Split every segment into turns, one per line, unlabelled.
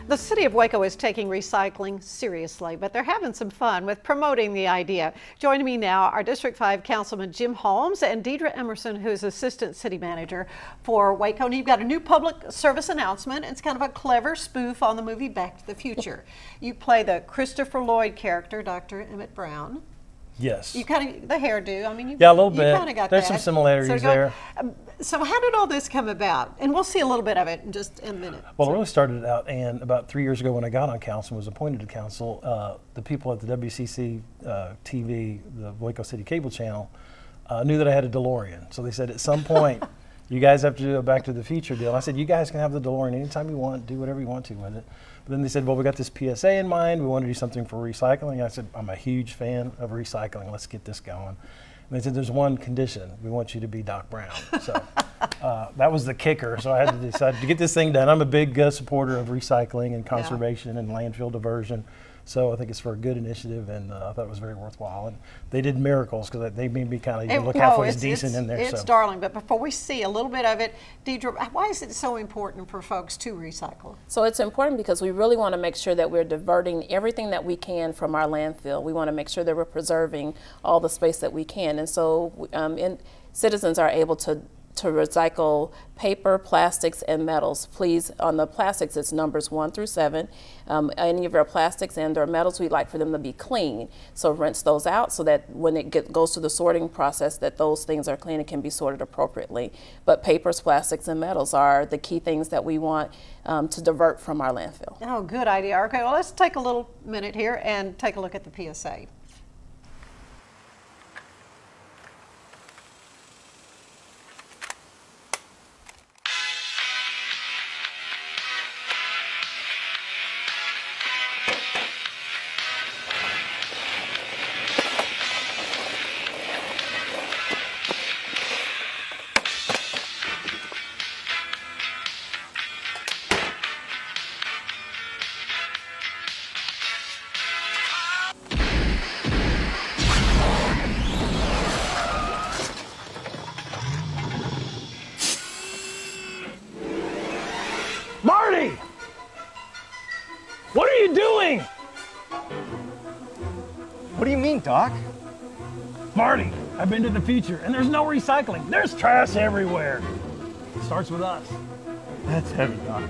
The city of Waco is taking recycling seriously, but they're having some fun with promoting the idea. Joining me now are District 5 Councilman Jim Holmes and Deidre Emerson, who is Assistant City Manager for Waco. And you've got a new public service announcement. It's kind of a clever spoof on the movie Back to the Future. You play the Christopher Lloyd character, Dr. Emmett Brown.
Yes.
You kind of, the hairdo, I mean,
yeah, a little bit.
Kind of got
There's
that.
some similarities there.
So how did all this come about? And we'll see a little bit of it in just a minute.
Well, it really started out, and about 3 years ago when I got on council and was appointed to council, the people at the WCC TV, the Waco City Cable Channel, knew that I had a DeLorean. So they said, at some point, you guys have to do a Back to the Future deal. And I said, you guys can have the DeLorean anytime you want, do whatever you want to with it. But then they said, well, we got this PSA in mind. We want to do something for recycling. I said, I'm a huge fan of recycling. Let's get this going. And they said, there's one condition. We want you to be Doc Brown. So that was the kicker. So I had to decide to get this thing done. I'm a big supporter of recycling and conservation and landfill diversion. So I think it's for a good initiative, and I thought it was very worthwhile. And they did miracles because they made me kind of, you look halfway decent in there.
It's darling. But before we see a little bit of it, Deidre, why is it so important for folks to recycle?
So it's important because we really want to make sure that we're diverting everything that we can from our landfill. We want to make sure that we're preserving all the space that we can. And so citizens are able to recycle paper, plastics, and metals. Please, on the plastics, it's numbers 1 through 7. Any of our plastics and or metals, we'd like for them to be clean. So rinse those out so that when it goes through the sorting process, that those things are clean and can be sorted appropriately. But papers, plastics, and metals are the key things that we want to divert from our landfill.
Oh, good idea. Okay, well, let's take a little minute here and take a look at the PSA.
Marty! What are you doing?
What do you mean, Doc?
Marty, I've been to the future, and there's no recycling. There's trash everywhere. It starts with us.
That's heavy, Doc.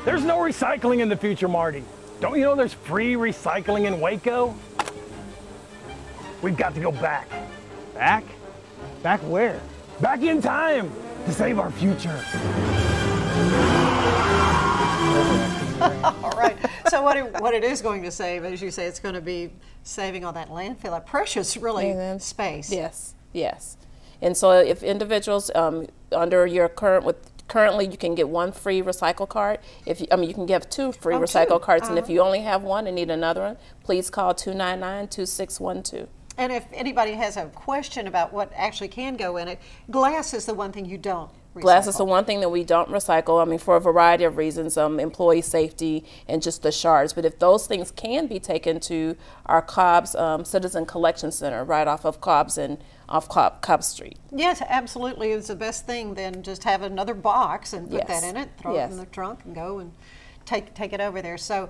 There's no recycling in the future, Marty. Don't you know there's free recycling in Waco? We've got to go back.
Back? Back where?
Back in time to save our future.
All right. So what it is going to save, as you say, it's going to be saving all that landfill, that precious, really, space.
Yes, yes. And so if individuals under your currently you can get 1 free recycle card. If you can get 2 free recycle cards, and if you only have 1 and need another one, please call 299-2612.
And if anybody has a question about what actually can go in it, glass is the one thing you don't recycle.
Glass is the one thing that we don't recycle, I mean, for a variety of reasons, employee safety and just the shards. But if those things can be taken to our Cobb's Citizen Collection Center right off of Cobb's and off Cobb Street.
Yes, absolutely. It's the best thing than just have another box and put that in it, throw it in the trunk and go and take it over there. So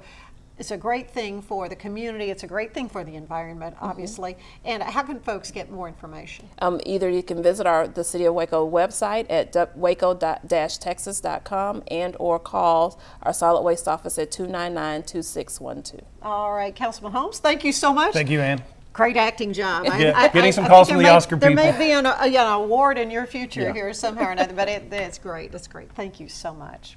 it's a great thing for the community. It's a great thing for the environment, obviously. And how can folks get more information?
Either you can visit the City of Waco website at waco-texas.com and or call our solid waste office at 299-2612.
All right, Councilman Holmes, thank you so much.
Thank you, Ann.
Great acting job.
Getting some calls from the Oscar people.
There may be an award in your future here somehow or another, but it's great. It's great. Thank you so much.